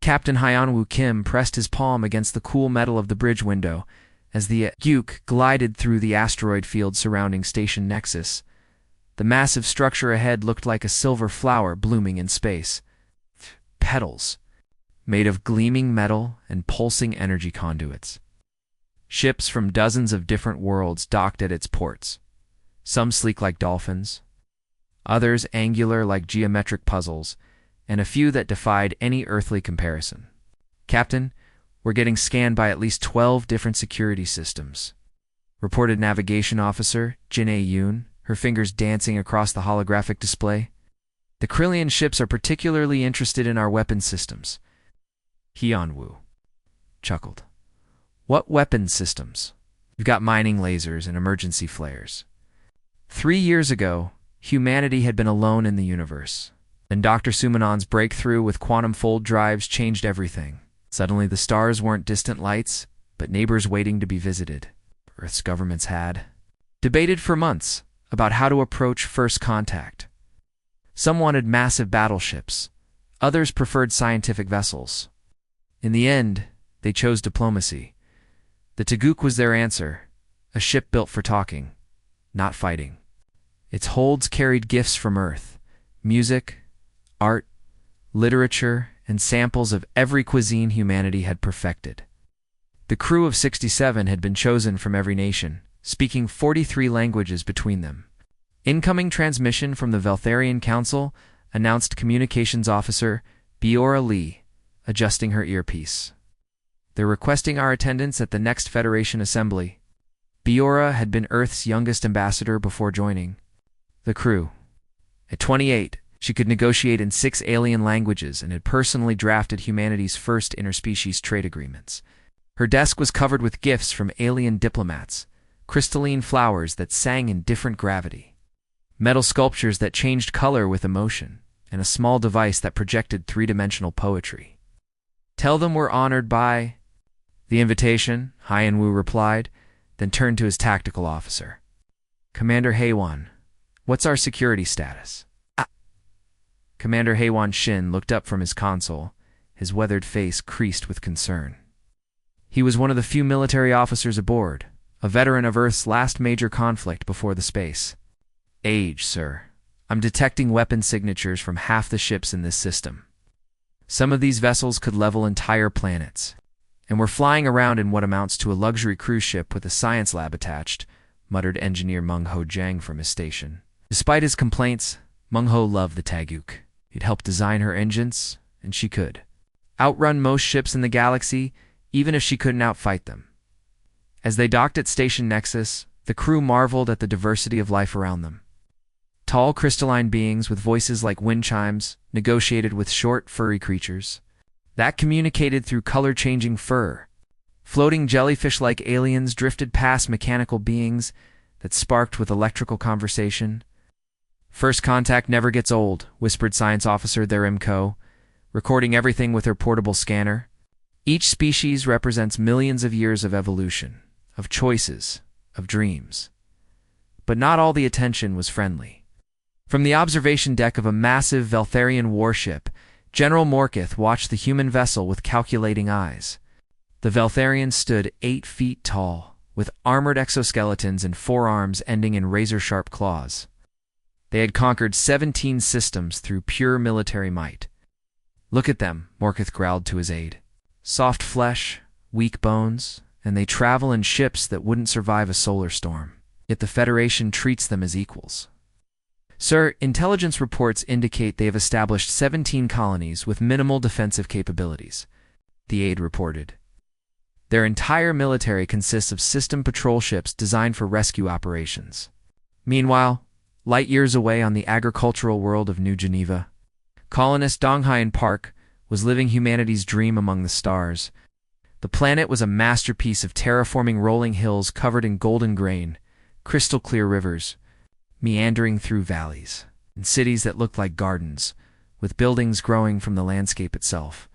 Captain Hyanwoo Kim pressed his palm against the cool metal of the bridge window as the Gyuk glided through the asteroid field surrounding Station Nexus. The massive structure ahead looked like a silver flower blooming in space. Petals, made of gleaming metal and pulsing energy conduits. Ships from dozens of different worlds docked at its ports, some sleek like dolphins, others angular like geometric puzzles, and a few that defied any earthly comparison. "Captain, we're getting scanned by at least 12 different security systems," reported Navigation Officer Jin-A Yoon, her fingers dancing across the holographic display. "The Krillian ships are particularly interested in our weapon systems." Hyunwoo chuckled. "What weapon systems?" "We've got mining lasers and emergency flares." 3 years ago, humanity had been alone in the universe. Then Dr. Sumanon's breakthrough with quantum fold drives changed everything. Suddenly the stars weren't distant lights, but neighbors waiting to be visited. Earth's governments had debated for months about how to approach first contact. Some wanted massive battleships. Others preferred scientific vessels. In the end, they chose diplomacy. The Taguk was their answer, a ship built for talking, not fighting. Its holds carried gifts from Earth, music, art, literature, and samples of every cuisine humanity had perfected. The crew of 67 had been chosen from every nation, speaking 43 languages between them. Incoming transmission from the Veltharian Council, announced Communications Officer Biora Lee, adjusting her earpiece. "They're requesting our attendance at the next Federation Assembly." Biora had been Earth's youngest ambassador before joining the crew. At 28, she could negotiate in 6 alien languages and had personally drafted humanity's first interspecies trade agreements. Her desk was covered with gifts from alien diplomats, crystalline flowers that sang in different gravity, metal sculptures that changed color with emotion, and a small device that projected 3-dimensional poetry. "Tell them we're honored by the invitation," Hyunwoo replied, then turned to his tactical officer. "Commander Haewon, what's our security status?" Commander Haewon Shin looked up from his console, his weathered face creased with concern. He was one of the few military officers aboard, a veteran of Earth's last major conflict before the space. "Age, sir. I'm detecting weapon signatures from half the ships in this system. Some of these vessels could level entire planets. And we're flying around in what amounts to a luxury cruise ship with a science lab attached," muttered engineer Mung-Ho Jang from his station. Despite his complaints, Mung-Ho loved the Taguk. He'd helped design her engines, and she could outrun most ships in the galaxy, even if she couldn't outfight them. As they docked at Station Nexus, the crew marveled at the diversity of life around them. Tall crystalline beings with voices like wind chimes negotiated with short, furry creatures that communicated through color-changing fur. Floating jellyfish-like aliens drifted past mechanical beings that sparked with electrical conversation. "First contact never gets old," whispered Science Officer Therimko, recording everything with her portable scanner. "Each species represents millions of years of evolution, of choices, of dreams." But not all the attention was friendly. From the observation deck of a massive Veltharian warship, General Morkith watched the human vessel with calculating eyes. The Veltharians stood 8 feet tall, with armored exoskeletons and forearms ending in razor-sharp claws. They had conquered 17 systems through pure military might. "Look at them," Morkith growled to his aide. "Soft flesh, weak bones, and they travel in ships that wouldn't survive a solar storm. Yet the Federation treats them as equals." "Sir, intelligence reports indicate they have established 17 colonies with minimal defensive capabilities," the aide reported. "Their entire military consists of system patrol ships designed for rescue operations." Meanwhile, light years away on the agricultural world of New Geneva, colonist Donghyun Park was living humanity's dream among the stars. The planet was a masterpiece of terraforming rolling hills covered in golden grain, crystal-clear rivers, meandering through valleys, and cities that looked like gardens, with buildings growing from the landscape itself.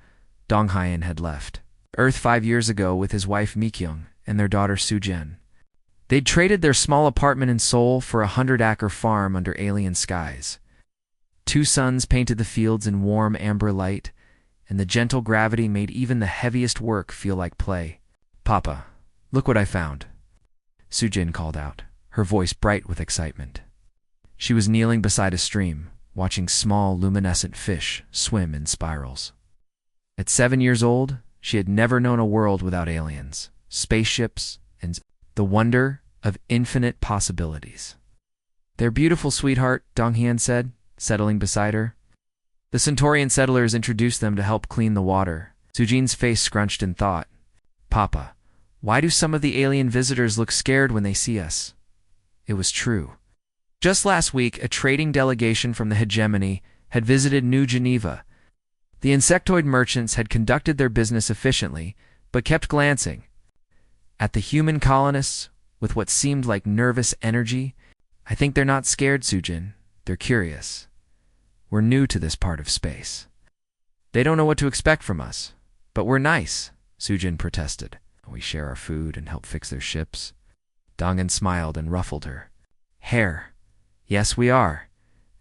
Donghyun had left Earth 5 years ago with his wife Mikyung and their daughter Sujen. They'd traded their small apartment in Seoul for a 100-acre farm under alien skies. 2 suns painted the fields in warm amber light, and the gentle gravity made even the heaviest work feel like play. "Papa, look what I found," Sujin called out, her voice bright with excitement. She was kneeling beside a stream, watching small, luminescent fish swim in spirals. At 7 years old, she had never known a world without aliens, spaceships, and the wonder of infinite possibilities. "They're beautiful, sweetheart," Donghyun said, settling beside her. The Centaurian settlers introduced them to help clean the water. Sujin's face scrunched in thought. "Papa, why do some of the alien visitors look scared when they see us?" It was true. Just last week, a trading delegation from the hegemony had visited New Geneva. The insectoid merchants had conducted their business efficiently, but kept glancing at the human colonists with what seemed like nervous energy. "I think they're not scared, Sujin. They're curious. We're new to this part of space. They don't know what to expect from us. But we're nice," Sujin protested. "We share our food and help fix their ships." Dongan smiled and ruffled her hair. "Yes, we are.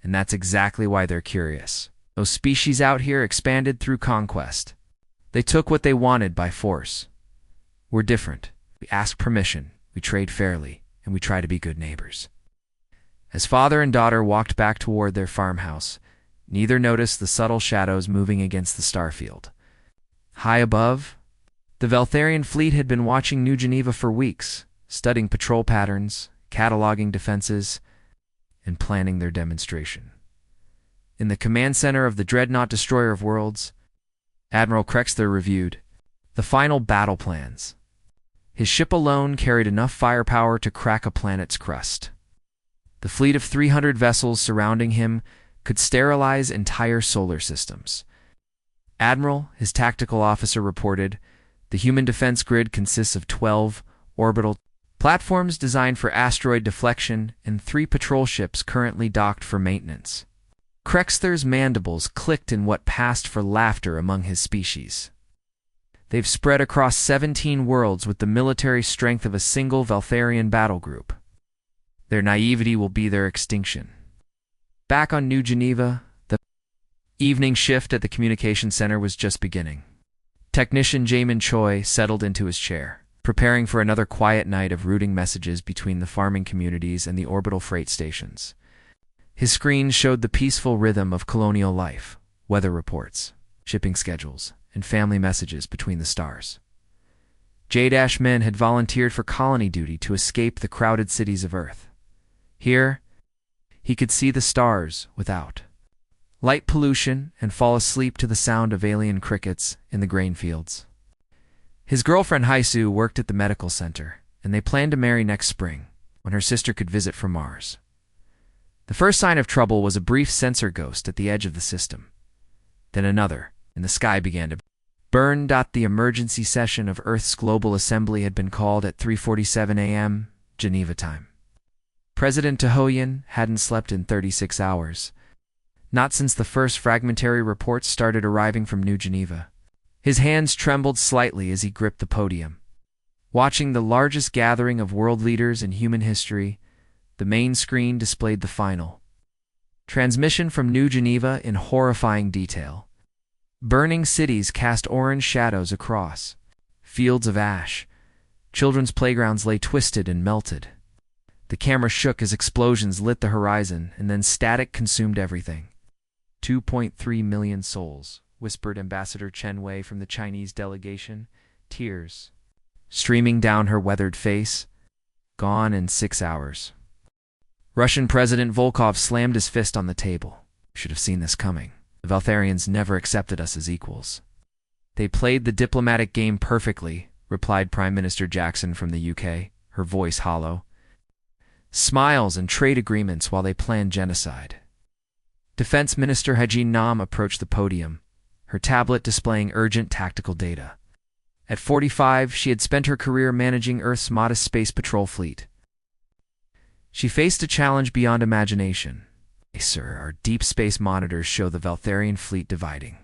And that's exactly why they're curious. Those species out here expanded through conquest. They took what they wanted by force. We're different. We ask permission, we trade fairly, and we try to be good neighbors." As father and daughter walked back toward their farmhouse, neither noticed the subtle shadows moving against the starfield. High above, the Veltharian fleet had been watching New Geneva for weeks, studying patrol patterns, cataloging defenses, and planning their demonstration. In the command center of the dreadnought destroyer of worlds, Admiral Krexther reviewed the final battle plans. His ship alone carried enough firepower to crack a planet's crust. The fleet of 300 vessels surrounding him could sterilize entire solar systems. "Admiral," his tactical officer reported, "the human defense grid consists of 12 orbital platforms designed for asteroid deflection and 3 patrol ships currently docked for maintenance." Krexther's mandibles clicked in what passed for laughter among his species. "They've spread across 17 worlds with the military strength of a single Veltharian battle group. Their naivety will be their extinction." Back on New Geneva, the evening shift at the communication center was just beginning. Technician Jamin Choi settled into his chair, preparing for another quiet night of routing messages between the farming communities and the orbital freight stations. His screen showed the peaceful rhythm of colonial life, weather reports, shipping schedules, and family messages between the stars. J-men had volunteered for colony duty to escape the crowded cities of Earth. Here, he could see the stars without light pollution and fall asleep to the sound of alien crickets in the grain fields. His girlfriend Haisu worked at the medical center, and they planned to marry next spring, when her sister could visit from Mars. The first sign of trouble was a brief sensor ghost at the edge of the system. Then another, and the sky began to burn. The emergency session of Earth's Global Assembly had been called at 3:47 a.m. Geneva time. President Tahoyan hadn't slept in 36 hours, not since the first fragmentary reports started arriving from New Geneva. His hands trembled slightly as he gripped the podium. Watching the largest gathering of world leaders in human history, the main screen displayed the final transmission from New Geneva in horrifying detail. Burning cities cast orange shadows across fields of ash. Children's playgrounds lay twisted and melted. The camera shook as explosions lit the horizon, and then static consumed everything. 2.3 million souls, whispered Ambassador Chen Wei from the Chinese delegation, tears streaming down her weathered face. Gone in 6 hours. Russian President Volkov slammed his fist on the table. "Should have seen this coming. The Veltharians never accepted us as equals." "They played the diplomatic game perfectly," replied Prime Minister Jackson from the UK, her voice hollow. "Smiles and trade agreements while they planned genocide." Defense Minister Hajin Nam approached the podium, her tablet displaying urgent tactical data. At 45, she had spent her career managing Earth's modest space patrol fleet. She faced a challenge beyond imagination. "Sir, our deep space monitors show the Veltharian fleet dividing.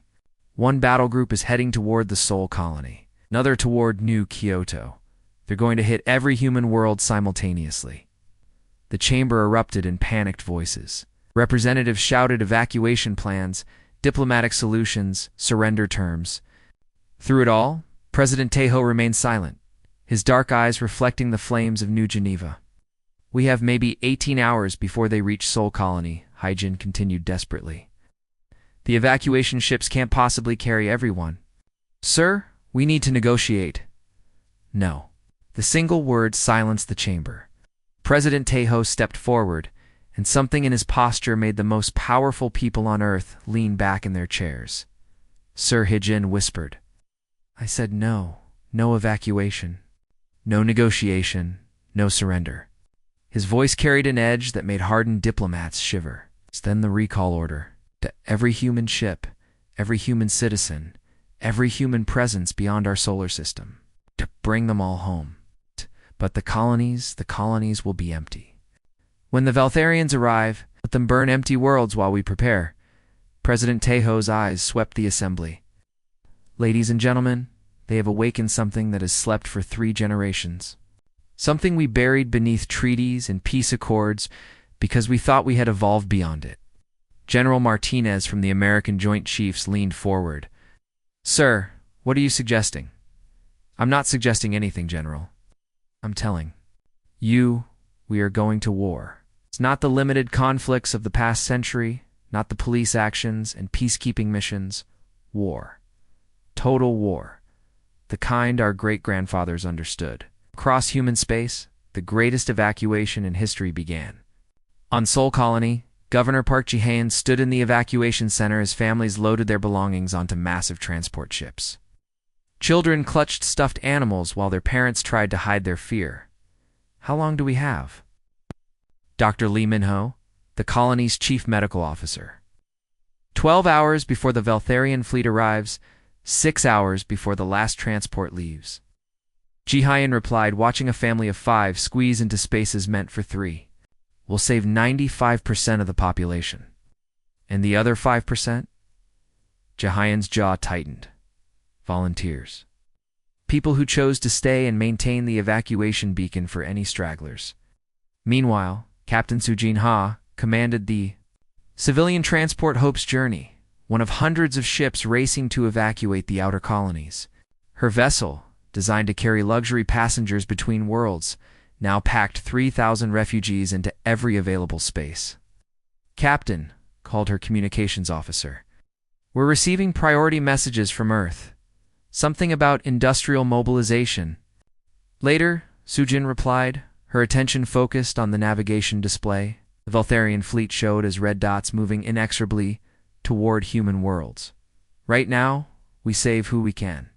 One battle group is heading toward the Sol colony, another toward New Kyoto. They're going to hit every human world simultaneously." The chamber erupted in panicked voices. Representatives shouted evacuation plans, diplomatic solutions, surrender terms. Through it all, President Tejo remained silent, his dark eyes reflecting the flames of New Geneva. "We have maybe 18 hours before they reach Sol Colony," Hyjin continued desperately. "The evacuation ships can't possibly carry everyone." "Sir, we need to negotiate." "No." The single word silenced the chamber. President Tejo stepped forward, and something in his posture made the most powerful people on Earth lean back in their chairs. Sir Hyjin whispered, "I said no. No evacuation. No negotiation. No surrender." His voice carried an edge that made hardened diplomats shiver. Then the recall order. To every human ship, every human citizen, every human presence beyond our solar system. To bring them all home. But the colonies will be empty. When the Valtharians arrive, let them burn empty worlds while we prepare. President Tejo's eyes swept the assembly. "Ladies and gentlemen, they have awakened something that has slept for 3 generations. Something we buried beneath treaties and peace accords because we thought we had evolved beyond it." General Martinez from the American Joint Chiefs leaned forward. "Sir, what are you suggesting?" "I'm not suggesting anything, General. I'm telling you, we are going to war. It's not the limited conflicts of the past century, not the police actions and peacekeeping missions. War. Total war. The kind our great-grandfathers understood. Across human space, the greatest evacuation in history began. On Sol Colony, Governor Park Ji-hae stood in the evacuation center as families loaded their belongings onto massive transport ships. Children clutched stuffed animals while their parents tried to hide their fear. "How long do we have?" Dr. Lee Min-ho, the colony's chief medical officer. 12 hours before the Valtharian fleet arrives, 6 hours before the last transport leaves. Ji-hae replied, watching a family of 5 squeeze into spaces meant for 3. "We'll save 95% of the population." "And the other 5%? Ji-hae's jaw tightened. "Volunteers. People who chose to stay and maintain the evacuation beacon for any stragglers." Meanwhile, Captain Sujin Ha commanded the civilian transport Hope's Journey, one of hundreds of ships racing to evacuate the outer colonies. Her vessel, designed to carry luxury passengers between worlds, now packed 3,000 refugees into every available space. "Captain," called her communications officer, "we're receiving priority messages from Earth. Something about industrial mobilization." Later, Sujin replied, her attention focused on the navigation display. The Valtharian fleet showed as red dots moving inexorably toward human worlds. "Right now, we save who we can."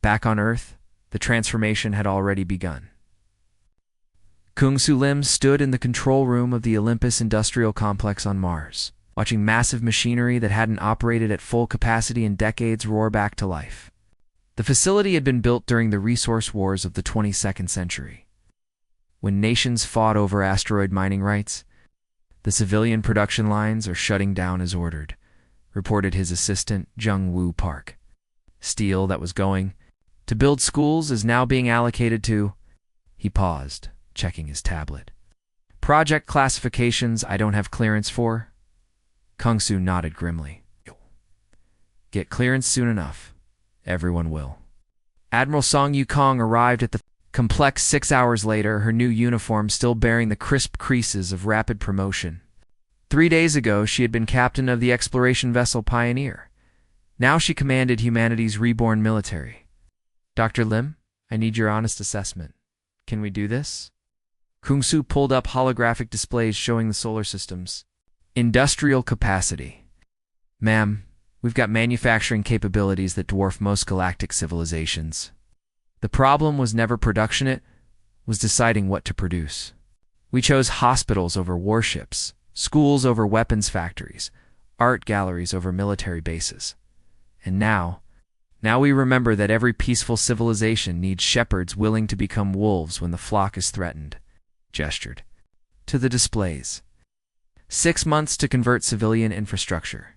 Back on Earth, the transformation had already begun. Kung Su Lim stood in the control room of the Olympus Industrial Complex on Mars, watching massive machinery that hadn't operated at full capacity in decades roar back to life. The facility had been built during the resource wars of the 22nd century. When nations fought over asteroid mining rights, "The civilian production lines are shutting down as ordered," reported his assistant, Jung Woo Park. "Steel that was going to build schools is now being allocated to—" He paused, checking his tablet. "Project classifications I don't have clearance for." Kung Su nodded grimly. "Get clearance soon enough. Everyone will." Admiral Song Yukong arrived at the complex 6 hours later, her new uniform still bearing the crisp creases of rapid promotion. 3 days ago, she had been captain of the exploration vessel Pioneer. Now she commanded humanity's reborn military. "Dr. Lim, I need your honest assessment. Can we do this?" Kung Su pulled up holographic displays showing the solar system's industrial capacity. "Ma'am, we've got manufacturing capabilities that dwarf most galactic civilizations. The problem was never production, it was deciding what to produce. We chose hospitals over warships, schools over weapons factories, art galleries over military bases. And now we remember that every peaceful civilization needs shepherds willing to become wolves when the flock is threatened." Gestured to the displays. 6 months to convert civilian infrastructure.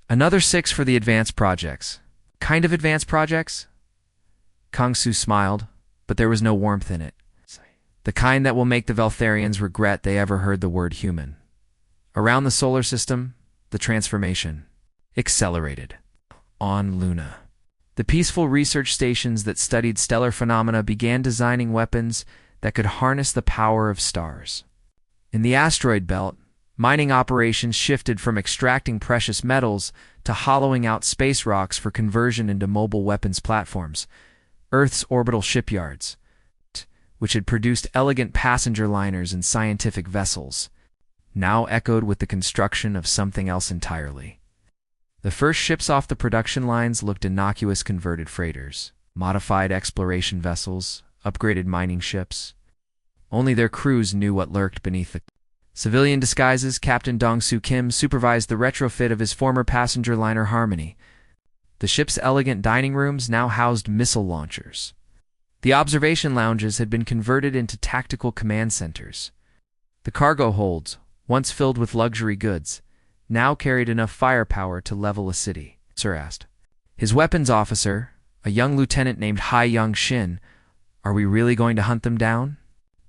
Another 6 for the advanced projects. Kind of advanced projects? Kang Su smiled, but there was no warmth in it. The kind that will make the Valtharians regret they ever heard the word human. Around the solar system, the transformation. accelerated. On Luna, the peaceful research stations that studied stellar phenomena began designing weapons that could harness the power of stars. In the asteroid belt, mining operations shifted from extracting precious metals to hollowing out space rocks for conversion into mobile weapons platforms. Earth's orbital shipyards, which had produced elegant passenger liners and scientific vessels, now echoed with the construction of something else entirely. The first ships off the production lines looked innocuous converted freighters, modified exploration vessels, upgraded mining ships. Only their crews knew what lurked beneath the civilian disguises. Captain Dong-Soo Kim supervised the retrofit of his former passenger liner Harmony. The ship's elegant dining rooms now housed missile launchers. The observation lounges had been converted into tactical command centers. The cargo holds, once filled with luxury goods, now carried enough firepower to level a city. Sir asked. His weapons officer, a young lieutenant named Hai Young-shin, "Are we really going to hunt them down?"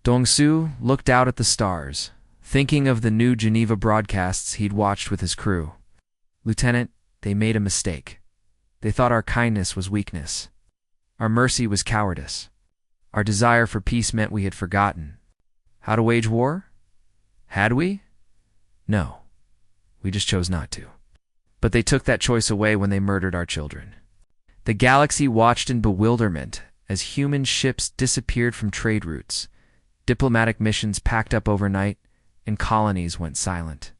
Dong-Soo looked out at the stars, thinking of the new Geneva broadcasts he'd watched with his crew. "Lieutenant, they made a mistake. They thought our kindness was weakness. Our mercy was cowardice. Our desire for peace meant we had forgotten how to wage war? Had we? No. We just chose not to. But they took that choice away when they murdered our children." The galaxy watched in bewilderment as human ships disappeared from trade routes, diplomatic missions packed up overnight, and colonies went silent.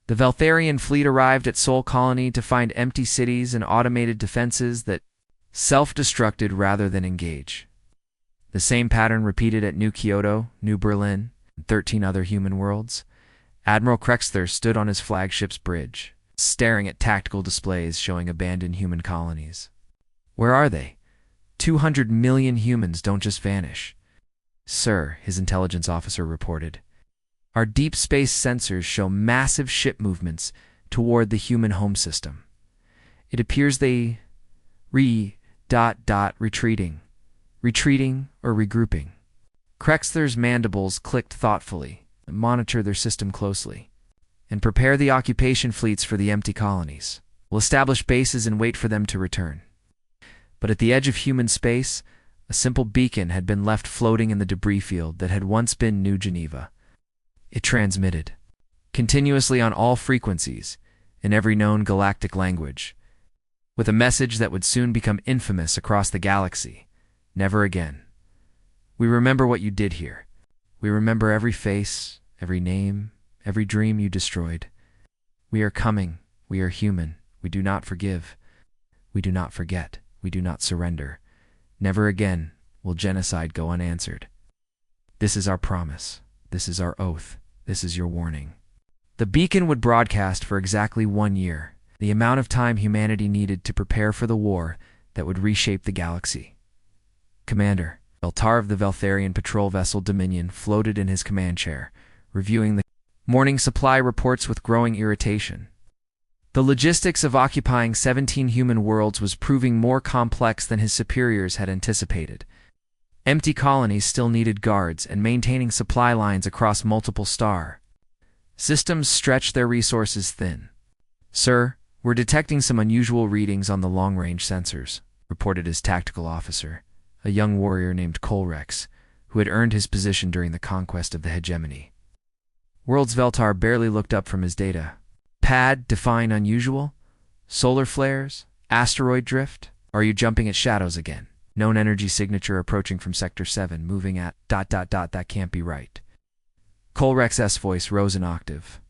The Veltharian fleet arrived at Sol Colony to find empty cities and automated defenses that self-destructed rather than engage. The same pattern repeated at New Kyoto, New Berlin, and 13 other human worlds. Admiral Krexther stood on his flagship's bridge, staring at tactical displays showing abandoned human colonies. "Where are they? 200 million humans don't just vanish." "Sir," his intelligence officer reported, "our deep space sensors show massive ship movements toward the human home system. It appears they retreating or regrouping." Krexther's mandibles clicked thoughtfully. "Monitor their system closely and prepare the occupation fleets for the empty colonies. We'll establish bases and wait for them to return." But at the edge of human space, a simple beacon had been left floating in the debris field that had once been New Geneva. It transmitted continuously on all frequencies, in every known galactic language, with a message that would soon become infamous across the galaxy. "Never again. We remember what you did here. We remember every face, every name, every dream you destroyed. We are coming. We are human. We do not forgive. We do not forget. We do not surrender. Never again will genocide go unanswered. This is our promise. This is our oath. This is your warning." The beacon would broadcast for exactly 1 year, the amount of time humanity needed to prepare for the war that would reshape the galaxy. "Commander," Beltar of the Veltharian patrol vessel Dominion floated in his command chair, reviewing the morning supply reports with growing irritation. The logistics of occupying 17 human worlds was proving more complex than his superiors had anticipated. Empty colonies still needed guards, and maintaining supply lines across multiple star systems stretched their resources thin. "Sir, we're detecting some unusual readings on the long-range sensors," reported his tactical officer, a young warrior named Colrex, who had earned his position during the conquest of the hegemony. Worlds Veltar barely looked up from his data. "Pad, define unusual? Solar flares? Asteroid drift? Are you jumping at shadows again? Known energy signature approaching from Sector 7, moving at ... That can't be right." Colrex's voice rose an octave.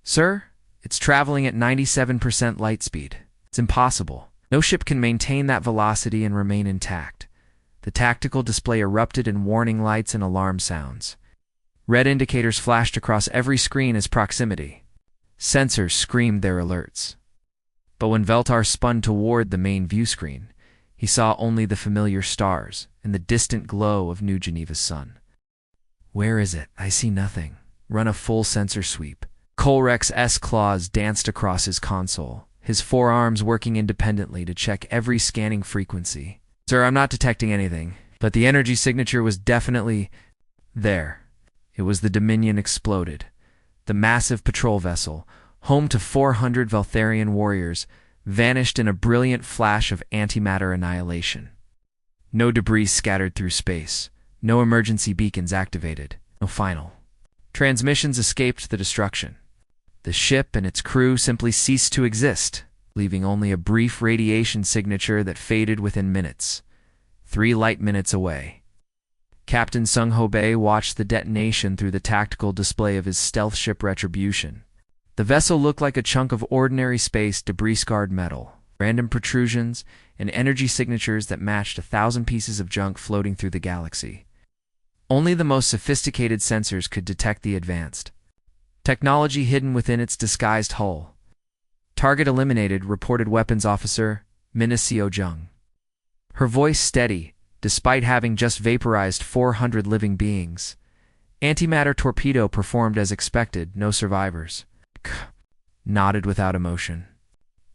"Sir, it's traveling at 97% light speed. It's impossible. No ship can maintain that velocity and remain intact." The tactical display erupted in warning lights and alarm sounds. Red indicators flashed across every screen as proximity. Sensors screamed their alerts. But when Veltar spun toward the main view screen, he saw only the familiar stars and the distant glow of New Geneva's sun. "Where is it? I see nothing." "Run a full sensor sweep." Colrex's claws danced across his console, his forearms working independently to check every scanning frequency. "Sir, I'm not detecting anything, but the energy signature was definitely there." It was the Dominion exploded. The massive patrol vessel, home to 400 Veltharian warriors, vanished in a brilliant flash of antimatter annihilation. No debris scattered through space, no emergency beacons activated, no final transmissions escaped the destruction. The ship and its crew simply ceased to exist, leaving only a brief radiation signature that faded within minutes. 3 light minutes away. Captain Sung-Ho Bae watched the detonation through the tactical display of his stealth ship Retribution. The vessel looked like a chunk of ordinary space debris-scarred metal, random protrusions, and energy signatures that matched 1,000 pieces of junk floating through the galaxy. Only the most sophisticated sensors could detect the advanced technology hidden within its disguised hull. Target eliminated, reported Weapons Officer Mina Seo-jung. Her voice steady, despite having just vaporized 400 living beings. Antimatter torpedo performed as expected, no survivors. Nodded without emotion.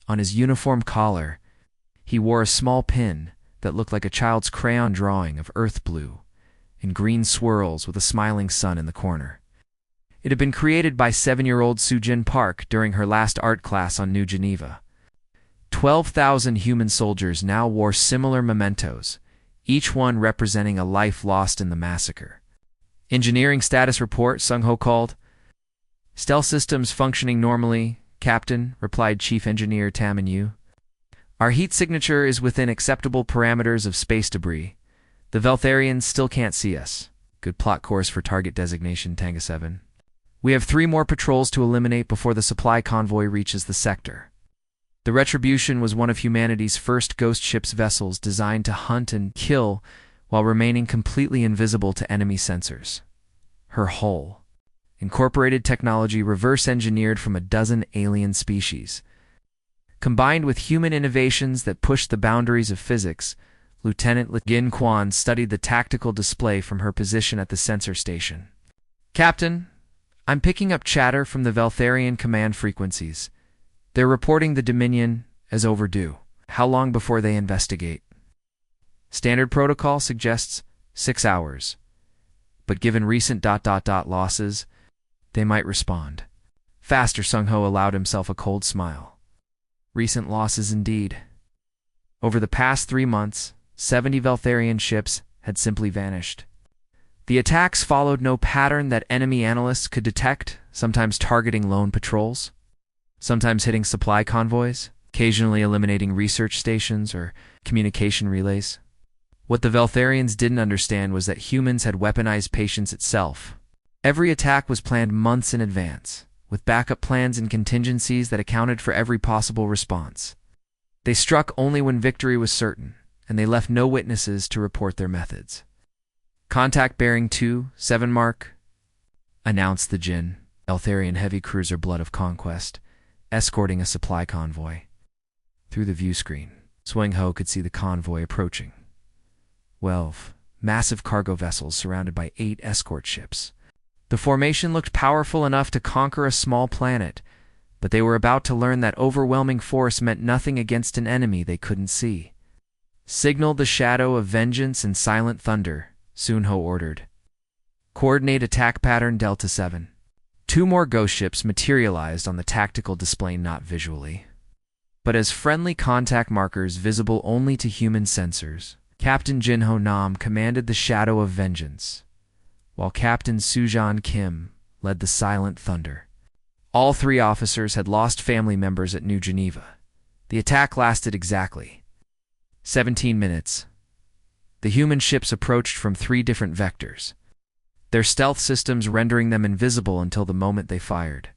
On his uniform collar, he wore a small pin that looked like a child's crayon drawing of earth blue, in green swirls with a smiling sun in the corner. It had been created by 7-year-old Soo-Jin Park during her last art class on New Geneva. 12,000 human soldiers now wore similar mementos, each one representing a life lost in the massacre. Engineering status report, Sung-Ho called. Stealth systems functioning normally, Captain, replied Chief Engineer Tam In-yu. Our heat signature is within acceptable parameters of space debris. The Veltharians still can't see us. Good plot course for target designation, Tanga 7. We have 3 more patrols to eliminate before the supply convoy reaches the sector. The Retribution was one of humanity's first ghost ship's vessels designed to hunt and kill while remaining completely invisible to enemy sensors. Her hull, incorporated technology reverse-engineered from a dozen alien species. Combined with human innovations that pushed the boundaries of physics, Lieutenant Gin Kwan studied the tactical display from her position at the sensor station. Captain, I'm picking up chatter from the Veltharian command frequencies. They're reporting the Dominion as overdue. How long before they investigate? Standard protocol suggests 6 hours. But given recent ... losses, they might respond. Faster, Sung-Ho allowed himself a cold smile. Recent losses indeed. Over the past 3 months, 70 Veltharian ships had simply vanished. The attacks followed no pattern that enemy analysts could detect, sometimes targeting lone patrols, sometimes hitting supply convoys, occasionally eliminating research stations or communication relays. What the Veltharians didn't understand was that humans had weaponized patience itself. Every attack was planned months in advance, with backup plans and contingencies that accounted for every possible response. They struck only when victory was certain, and they left no witnesses to report their methods. Contact bearing 2, 7 mark, announced the Jin, Veltharian heavy cruiser Blood of Conquest, escorting a supply convoy. Through the view screen, Sung-Ho could see the convoy approaching. 12 massive cargo vessels surrounded by 8 escort ships. The formation looked powerful enough to conquer a small planet, but they were about to learn that overwhelming force meant nothing against an enemy they couldn't see. Signal the shadow of vengeance and silent thunder, Sung-Ho ordered. Coordinate attack pattern Delta 7. 2 more ghost ships materialized on the tactical display, not visually, but as friendly contact markers visible only to human sensors. Captain Jin-Ho Nam commanded the Shadow of Vengeance, while Captain Soo-Jan Kim led the Silent Thunder. All 3 officers had lost family members at New Geneva. The attack lasted exactly 17 minutes. The human ships approached from 3 different vectors, their stealth systems rendering them invisible until the moment they fired.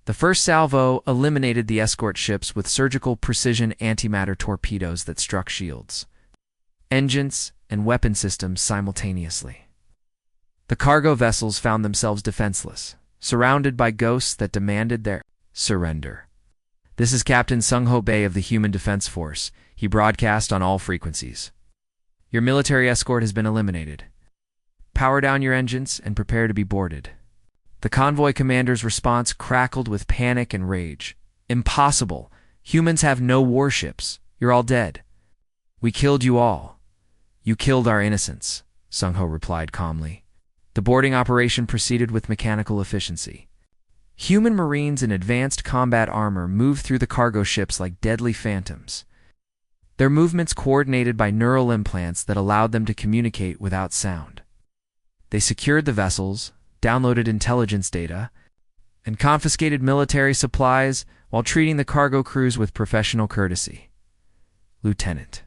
The first salvo eliminated the escort ships with surgical precision antimatter torpedoes that struck shields, engines, and weapon systems simultaneously. The cargo vessels found themselves defenseless, surrounded by ghosts that demanded their surrender. This is Captain Sung-Ho Bae of the Human Defense Force. He broadcast on all frequencies. Your military escort has been eliminated. Power down your engines and prepare to be boarded. The convoy commander's response crackled with panic and rage. Impossible. Humans have no warships. You're all dead. We killed you all. You killed our innocents, Sung-Ho replied calmly. The boarding operation proceeded with mechanical efficiency. Human Marines in advanced combat armor moved through the cargo ships like deadly phantoms, their movements coordinated by neural implants that allowed them to communicate without sound. They secured the vessels, downloaded intelligence data, and confiscated military supplies while treating the cargo crews with professional courtesy. Lieutenant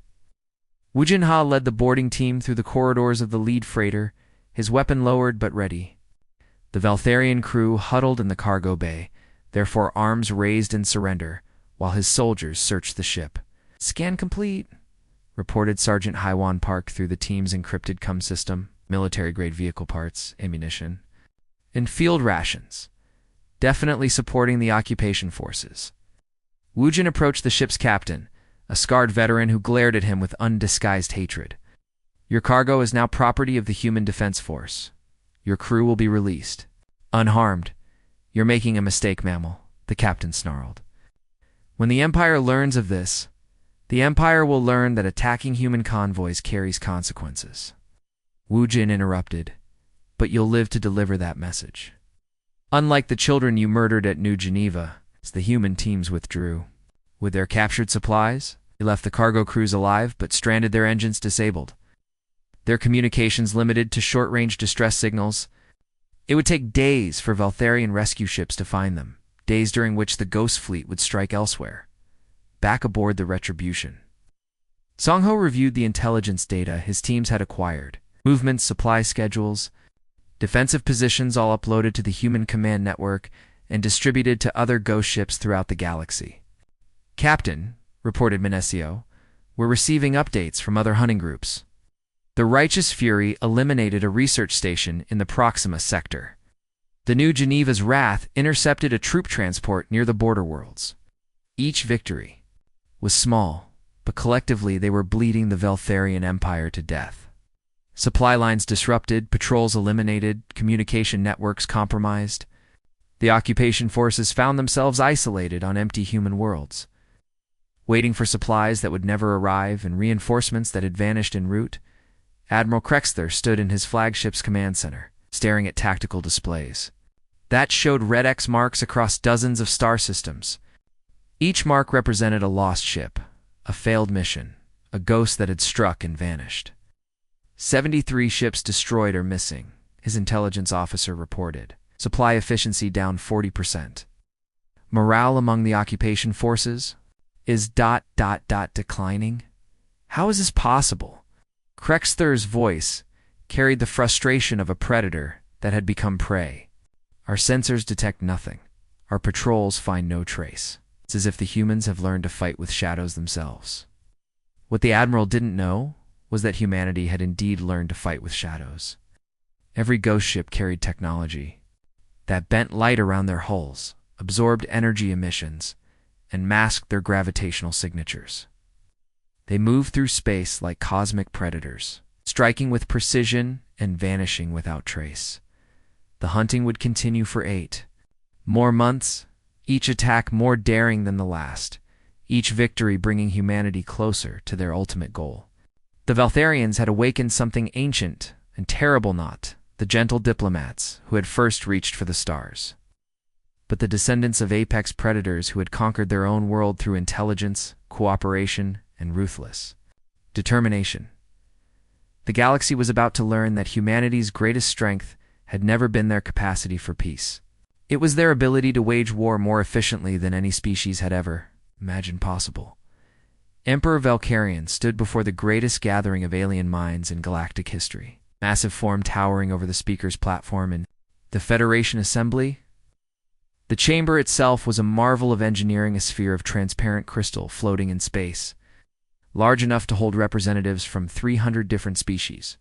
Wu Jinha led the boarding team through the corridors of the lead freighter, his weapon lowered but ready. The Valtharian crew huddled in the cargo bay, their arms raised in surrender, while his soldiers searched the ship. "Scan complete," reported Sergeant Haiwan Park through the team's encrypted COM system, military-grade vehicle parts, ammunition, and field rations, definitely supporting the occupation forces. Wu Jin approached the ship's captain, a scarred veteran who glared at him with undisguised hatred. "Your cargo is now property of the Human Defense Force. Your crew will be released. Unharmed." "You're making a mistake, mammal," the captain snarled. "When the Empire learns of this, the Empire will learn that attacking human convoys carries consequences." Wu Jin interrupted, "But you'll live to deliver that message. Unlike the children you murdered at New Geneva, as the human teams withdrew. With their captured supplies, they left the cargo crews alive but stranded their engines disabled. Their communications limited to short-range distress signals. It would take days for Valtharian rescue ships to find them, days during which the Ghost Fleet would strike elsewhere, back aboard the Retribution." Song Ho reviewed the intelligence data his teams had acquired, movements, supply schedules, defensive positions all uploaded to the human command network and distributed to other ghost ships throughout the galaxy. "Captain," reported Minesio, "we're receiving updates from other hunting groups. The Righteous Fury eliminated a research station in the Proxima sector. The New Geneva's Wrath intercepted a troop transport near the border worlds. Each victory was small, but collectively they were bleeding the Valtharian Empire to death. Supply lines disrupted, patrols eliminated, communication networks compromised. The occupation forces found themselves isolated on empty human worlds, waiting for supplies that would never arrive and reinforcements that had vanished en route. Admiral Krexther stood in his flagship's command center, staring at tactical displays that showed red X marks across dozens of star systems. Each mark represented a lost ship, a failed mission, a ghost that had struck and vanished. 73 ships destroyed or missing, his intelligence officer reported. Supply efficiency down 40%. Morale among the occupation forces is ... declining. How is this possible? Krexther's voice carried the frustration of a predator that had become prey. "Our sensors detect nothing. Our patrols find no trace. It's as if the humans have learned to fight with shadows themselves." What the Admiral didn't know was that humanity had indeed learned to fight with shadows. Every ghost ship carried technology that bent light around their hulls, absorbed energy emissions, and masked their gravitational signatures. They moved through space like cosmic predators, striking with precision and vanishing without trace. The hunting would continue for 8 more months, each attack more daring than the last, each victory bringing humanity closer to their ultimate goal. The Valtharians had awakened something ancient and terrible, not the gentle diplomats who had first reached for the stars, but the descendants of apex predators who had conquered their own world through intelligence, cooperation, and ruthless determination. The galaxy was about to learn that humanity's greatest strength had never been their capacity for peace. It was their ability to wage war more efficiently than any species had ever imagined possible. Emperor Valkyrian stood before the greatest gathering of alien minds in galactic history, massive form towering over the speaker's platform in the Federation Assembly. The chamber itself was a marvel of engineering, a sphere of transparent crystal floating in space, large enough to hold representatives from 300 different species.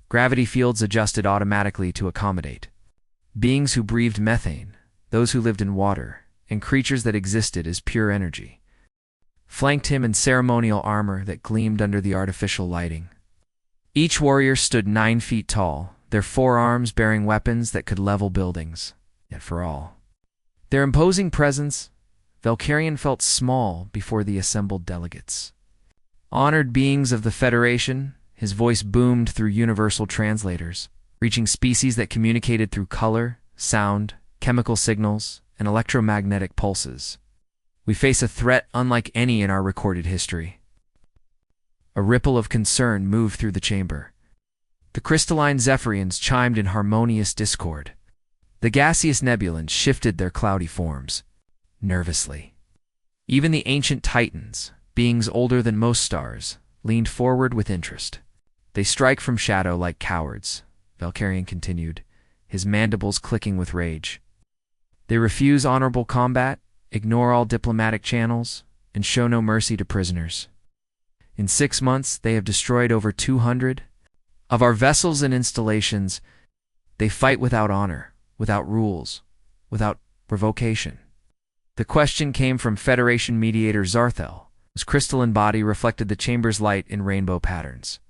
Gravity fields adjusted automatically to accommodate beings who breathed methane, those who lived in water, and creatures that existed as pure energy flanked him in ceremonial armor that gleamed under the artificial lighting. Each warrior stood 9 feet tall, their forearms bearing weapons that could level buildings, yet for all their imposing presence, Valkyrian felt small before the assembled delegates. Honored beings of the Federation, his voice boomed through universal translators, reaching species that communicated through color, sound, chemical signals, and electromagnetic pulses. We face a threat unlike any in our recorded history. A ripple of concern moved through the chamber. The crystalline Zephyrians chimed in harmonious discord. The gaseous nebulans shifted their cloudy forms, nervously. Even the ancient Titans, beings older than most stars, leaned forward with interest. They strike from shadow like cowards, Valkyrian continued, his mandibles clicking with rage. They refuse honorable combat, ignore all diplomatic channels, and show no mercy to prisoners. In 6 months, they have destroyed over 200 of our vessels and installations. They fight without honor, without rules, without provocation. The question came from Federation mediator Zarthel, whose crystalline body reflected the chamber's light in rainbow patterns.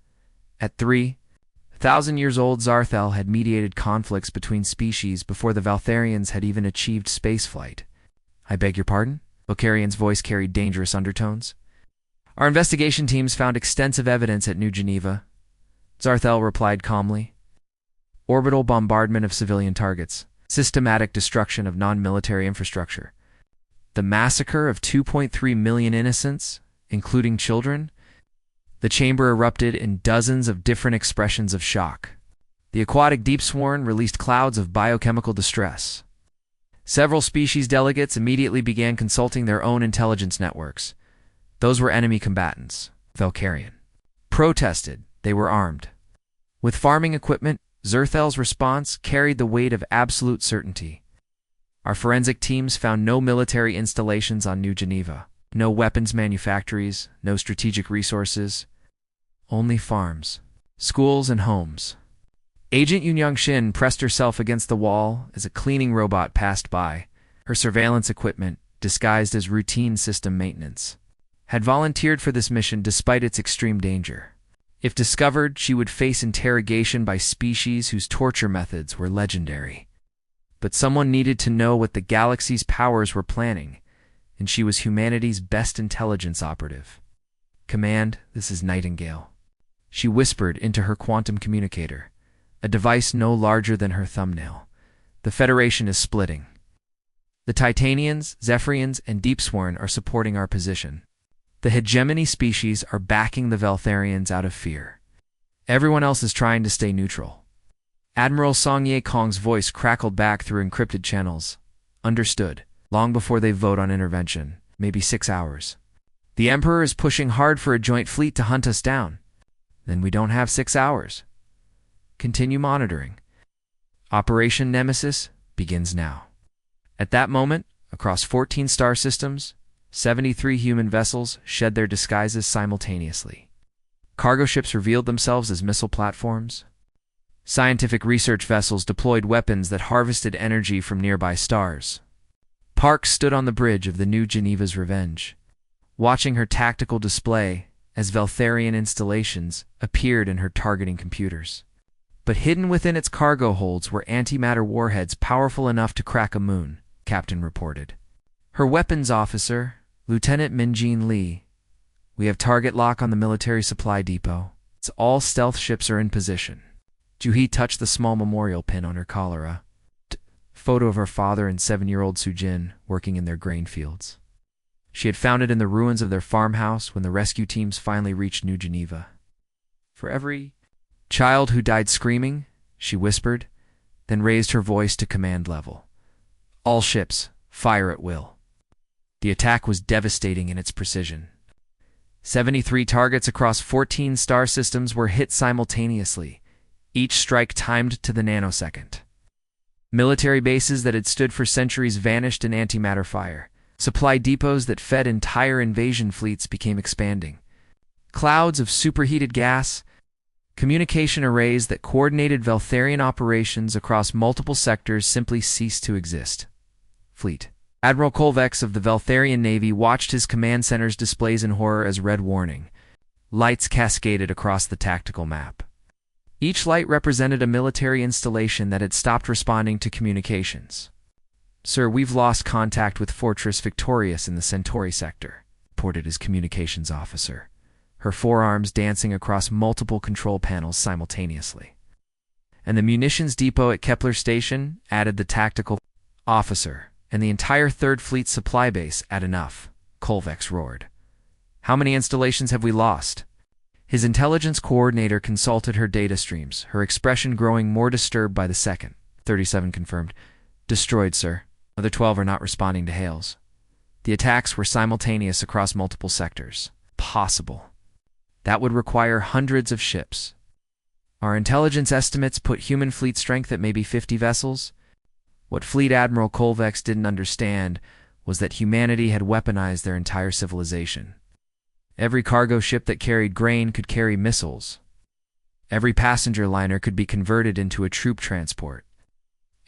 At 3,000 years old, Zarthel had mediated conflicts between species before the Valtharians had even achieved spaceflight. I beg your pardon? Valkyrian's voice carried dangerous undertones. Our investigation teams found extensive evidence at New Geneva, Zarthel replied calmly. Orbital bombardment of civilian targets, systematic destruction of non-military infrastructure. The massacre of 2.3 million innocents, including children. The chamber erupted in dozens of different expressions of shock. The aquatic deep swarm released clouds of biochemical distress. Several species delegates immediately began consulting their own intelligence networks. Those were enemy combatants, Valkyrian. Protested, they were armed. With farming equipment, Zerthel's response carried the weight of absolute certainty. Our forensic teams found no military installations on New Geneva, no weapons manufactories, no strategic resources, only farms, schools, and homes. Agent Yunyang Shin pressed herself against the wall as a cleaning robot passed by. Her surveillance equipment, disguised as routine system maintenance, had volunteered for this mission despite its extreme danger. If discovered, she would face interrogation by species whose torture methods were legendary. But someone needed to know what the galaxy's powers were planning, and she was humanity's best intelligence operative. Command, this is Nightingale. She whispered into her quantum communicator, a device no larger than her thumbnail. The Federation is splitting. The Titanians, Zephyrians, and Deepsworn are supporting our position. The hegemony species are backing the Valtharians out of fear. Everyone else is trying to stay neutral. Admiral Song Ye Kong's voice crackled back through encrypted channels. Understood. Long before they vote on intervention, maybe 6 hours. The Emperor is pushing hard for a joint fleet to hunt us down. Then we don't have 6 hours. Continue monitoring. Operation Nemesis begins now. At that moment, across 14 star systems, 73 human vessels shed their disguises simultaneously. Cargo ships revealed themselves as missile platforms. Scientific research vessels deployed weapons that harvested energy from nearby stars. Park stood on the bridge of the New Geneva's Revenge, watching her tactical display as Valtharian installations appeared in her targeting computers. But hidden within its cargo holds were antimatter warheads powerful enough to crack a moon, Captain reported. Her weapons officer, Lieutenant Minjin Lee. We have target lock on the military supply depot. All stealth ships are in position. Juhi touched the small memorial pin on her collar. Photo of her father and 7-year-old Sujin working in their grain fields. She had found it in the ruins of their farmhouse when the rescue teams finally reached New Geneva. For every child who died screaming, she whispered, then raised her voice to command level. All ships, fire at will. The attack was devastating in its precision. 73 targets across 14 star systems were hit simultaneously, each strike timed to the nanosecond. Military bases that had stood for centuries vanished in antimatter fire. Supply depots that fed entire invasion fleets became expanding. Clouds of superheated gas, communication arrays that coordinated Valtharian operations across multiple sectors simply ceased to exist. Fleet. Admiral Kolvex of the Valtharian Navy watched his command center's displays in horror as red warning. Lights cascaded across the tactical map. Each light represented a military installation that had stopped responding to communications. Sir, we've lost contact with Fortress Victorious in the Centauri sector, reported his communications officer, her forearms dancing across multiple control panels simultaneously. And the munitions depot at Kepler Station, added the tactical Officer, and the entire Third Fleet supply base at enough, Kolvex roared. How many installations have we lost? His intelligence coordinator consulted her data streams, her expression growing more disturbed by the second. 37 confirmed. Destroyed, sir. Other 12 are not responding to hails. The attacks were simultaneous across multiple sectors. Possible. That would require hundreds of ships. Our intelligence estimates put human fleet strength at maybe 50 vessels. What Fleet Admiral Kolvex didn't understand was that humanity had weaponized their entire civilization. Every cargo ship that carried grain could carry missiles. Every passenger liner could be converted into a troop transport.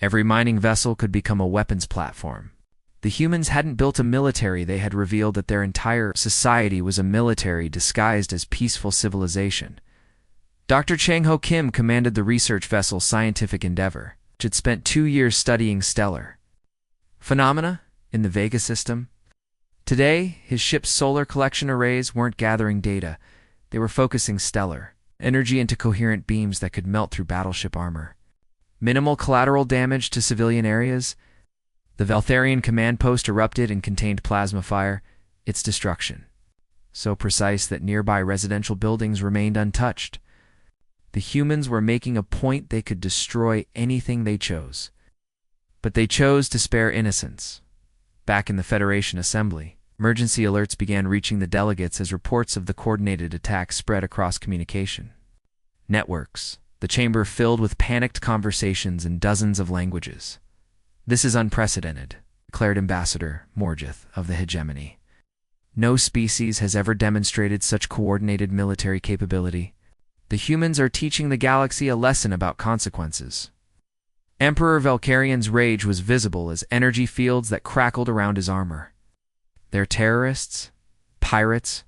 Every mining vessel could become a weapons platform. The humans hadn't built a military. They had revealed that their entire society was a military disguised as peaceful civilization. Dr. Chang Ho Kim commanded the research vessel Scientific Endeavor, which had spent 2 years studying stellar phenomena in the Vega system. Today, his ship's solar collection arrays weren't gathering data. They were focusing stellar energy into coherent beams that could melt through battleship armor. Minimal collateral damage to civilian areas. The Valtharian command post erupted and contained plasma fire, its destruction so precise that nearby residential buildings remained untouched. The humans were making a point they could destroy anything they chose. But they chose to spare innocents. Back in the Federation Assembly, emergency alerts began reaching the delegates as reports of the coordinated attack spread across communication networks, the chamber filled with panicked conversations in dozens of languages. This is unprecedented, declared Ambassador Morgith of the Hegemony. No species has ever demonstrated such coordinated military capability. The humans are teaching the galaxy a lesson about consequences. Emperor Valkyrian's rage was visible as energy fields that crackled around his armor. They're terrorists? Pirates?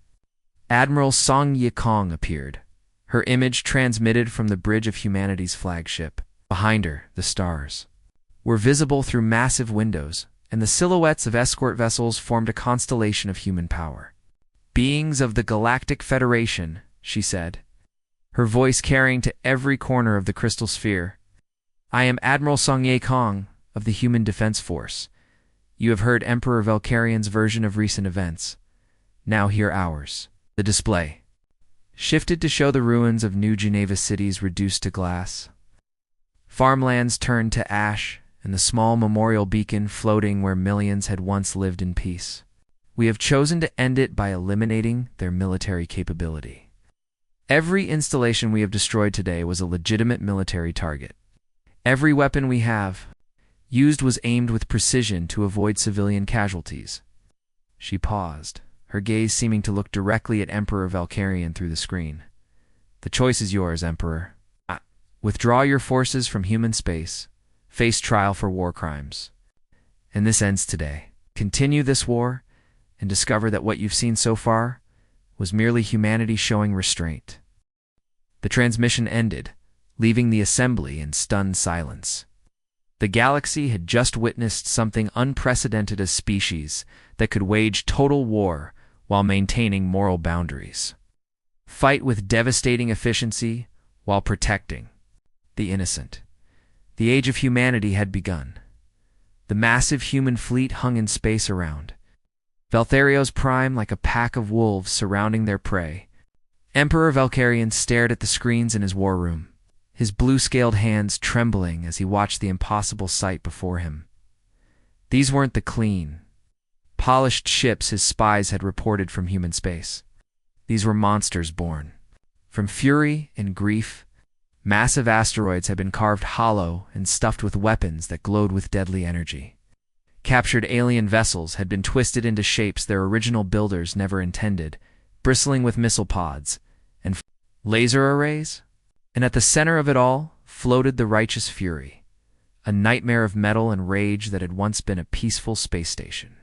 Admiral Song Yikong appeared, her image transmitted from the bridge of humanity's flagship. Behind her, the stars were visible through massive windows, and the silhouettes of escort vessels formed a constellation of human power. Beings of the Galactic Federation, she said, her voice carrying to every corner of the crystal sphere. I am Admiral Song Yikong of the Human Defense Force. You have heard Emperor Valkyrian's version of recent events. Now hear ours. The display shifted to show the ruins of New Geneva cities reduced to glass. Farmlands turned to ash, and the small memorial beacon floating where millions had once lived in peace. We have chosen to end it by eliminating their military capability. Every installation we have destroyed today was a legitimate military target. Every weapon we have used was aimed with precision to avoid civilian casualties. She paused, her gaze seeming to look directly at Emperor Valkyrian through the screen. The choice is yours, Emperor. Withdraw your forces from human space. Face trial for war crimes. And this ends today. Continue this war and discover that what you've seen so far was merely humanity showing restraint. The transmission ended, leaving the assembly in stunned silence. The galaxy had just witnessed something unprecedented. A species that could wage total war while maintaining moral boundaries. Fight with devastating efficiency while protecting the innocent. The age of humanity had begun. The massive human fleet hung in space around Valthario's prime like a pack of wolves surrounding their prey. Emperor Valkyrian stared at the screens in his war room, his blue-scaled hands trembling as he watched the impossible sight before him. These weren't the clean, polished ships his spies had reported from human space. These were monsters born from fury and grief. Massive asteroids had been carved hollow and stuffed with weapons that glowed with deadly energy. Captured alien vessels had been twisted into shapes their original builders never intended, bristling with missile pods and laser arrays. And at the center of it all floated the righteous fury, a nightmare of metal and rage that had once been a peaceful space station.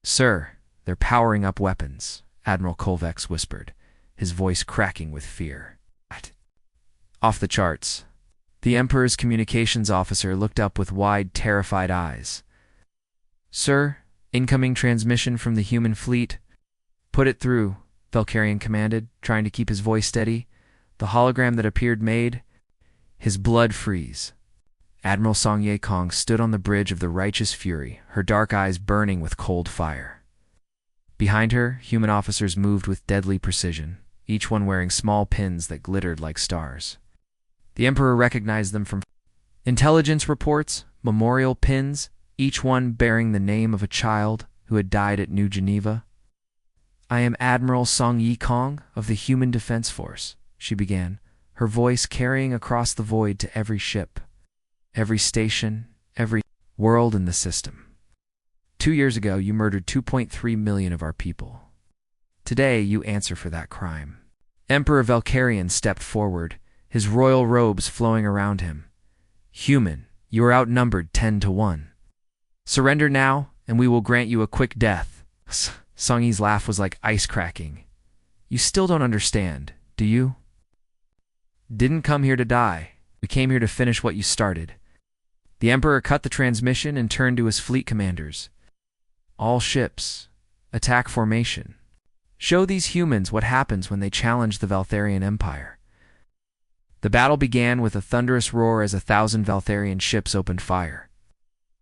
Sir, they're powering up weapons, Admiral Kolvex whispered, his voice cracking with fear. Off the charts. The Emperor's communications officer looked up with wide, terrified eyes. Sir, incoming transmission from the human fleet. Put it through, Valkyrian commanded, trying to keep his voice steady. The hologram that appeared made his blood freeze. Admiral Song Ye Kong stood on the bridge of the righteous fury, her dark eyes burning with cold fire. Behind her, human officers moved with deadly precision, each one wearing small pins that glittered like stars. The Emperor recognized them from intelligence reports, memorial pins, each one bearing the name of a child who had died at New Geneva. "I am Admiral Song Ye Kong of the Human Defense Force," she began, her voice carrying across the void to every ship, every station, every world in the system. 2 years ago, you murdered 2.3 million of our people. Today, you answer for that crime. Emperor Valkyrian stepped forward, his royal robes flowing around him. "Human, you are outnumbered 10-1. Surrender now, and we will grant you a quick death." Song Yi's laugh was like ice cracking. "You still don't understand, do you? Didn't come here to die. We came here to finish what you started." The Emperor cut the transmission and turned to his fleet commanders. "All ships, attack formation. Show these humans what happens when they challenge the Valtharian Empire." The battle began with a thunderous roar as 1,000 Valtharian ships opened fire.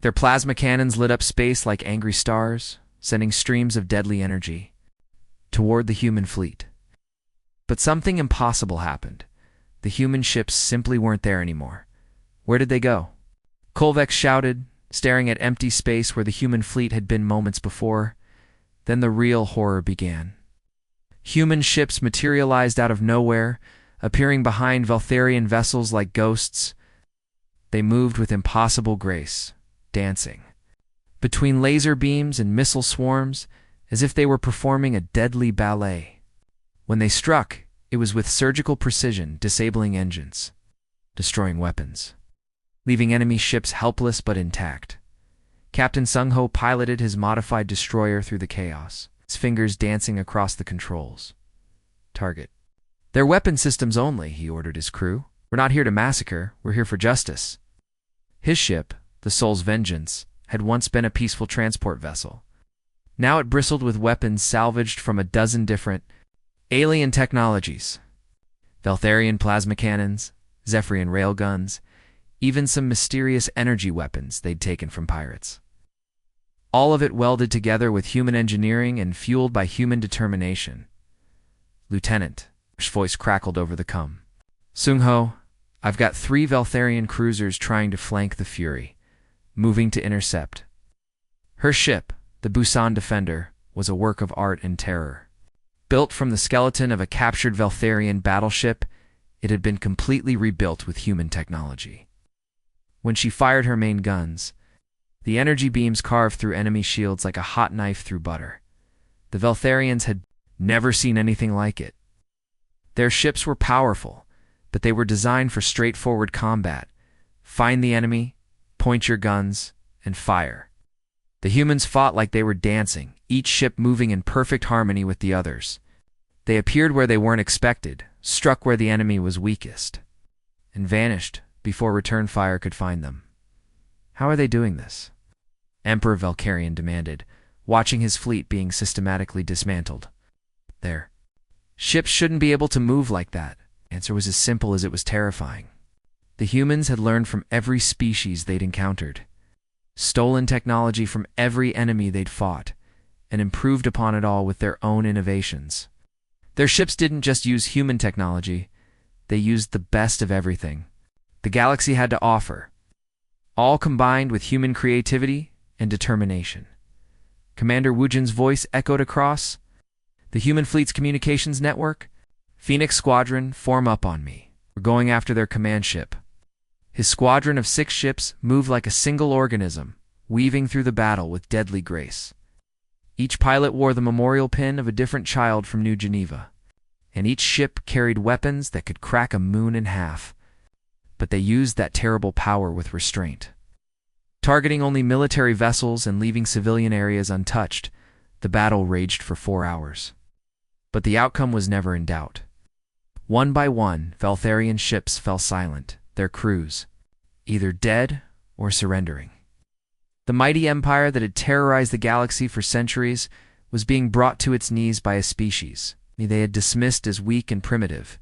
Their plasma cannons lit up space like angry stars, sending streams of deadly energy toward the human fleet. But something impossible happened. The human ships simply weren't there anymore. Where did they go? Kolvex shouted, staring at empty space where the human fleet had been moments before. Then the real horror began. Human ships materialized out of nowhere, appearing behind Valtharian vessels like ghosts. They moved with impossible grace, dancing between laser beams and missile swarms, as if they were performing a deadly ballet. When they struck, it was with surgical precision, disabling engines, destroying weapons, leaving enemy ships helpless but intact. Captain Sung Ho piloted his modified destroyer through the chaos, his fingers dancing across the controls. "Target. Their weapon systems only," he ordered his crew. "We're not here to massacre, we're here for justice." His ship, the Soul's Vengeance, had once been a peaceful transport vessel. Now it bristled with weapons salvaged from a dozen different alien technologies. Valtharian plasma cannons, Zephyrian railguns, even some mysterious energy weapons they'd taken from pirates. All of it welded together with human engineering and fueled by human determination. "Lieutenant," his voice crackled over the com. "Sung Ho, I've got 3 Valtharian cruisers trying to flank the Fury, moving to intercept." Her ship, the Busan Defender, was a work of art and terror. Built from the skeleton of a captured Valtharian battleship, it had been completely rebuilt with human technology. When she fired her main guns, the energy beams carved through enemy shields like a hot knife through butter. The Valtharians had never seen anything like it. Their ships were powerful, but they were designed for straightforward combat. Find the enemy, point your guns, and fire. The humans fought like they were dancing, each ship moving in perfect harmony with the others. They appeared where they weren't expected, struck where the enemy was weakest, and vanished before return fire could find them. "How are they doing this?" Emperor Valkyrian demanded, watching his fleet being systematically dismantled. "Their ships shouldn't be able to move like that." The answer was as simple as it was terrifying. The humans had learned from every species they'd encountered, stolen technology from every enemy they'd fought, and improved upon it all with their own innovations. Their ships didn't just use human technology, they used the best of everything the galaxy had to offer, all combined with human creativity and determination. Commander Wujin's voice echoed across the human fleet's communications network. "Phoenix Squadron, form up on me. We're going after their command ship." His squadron of 6 ships moved like a single organism, weaving through the battle with deadly grace. Each pilot wore the memorial pin of a different child from New Geneva, and each ship carried weapons that could crack a moon in half. But they used that terrible power with restraint. Targeting only military vessels and leaving civilian areas untouched, the battle raged for 4 hours. But the outcome was never in doubt. One by one, Valtharian ships fell silent, their crews either dead or surrendering. The mighty empire that had terrorized the galaxy for centuries was being brought to its knees by a species they had dismissed as weak and primitive.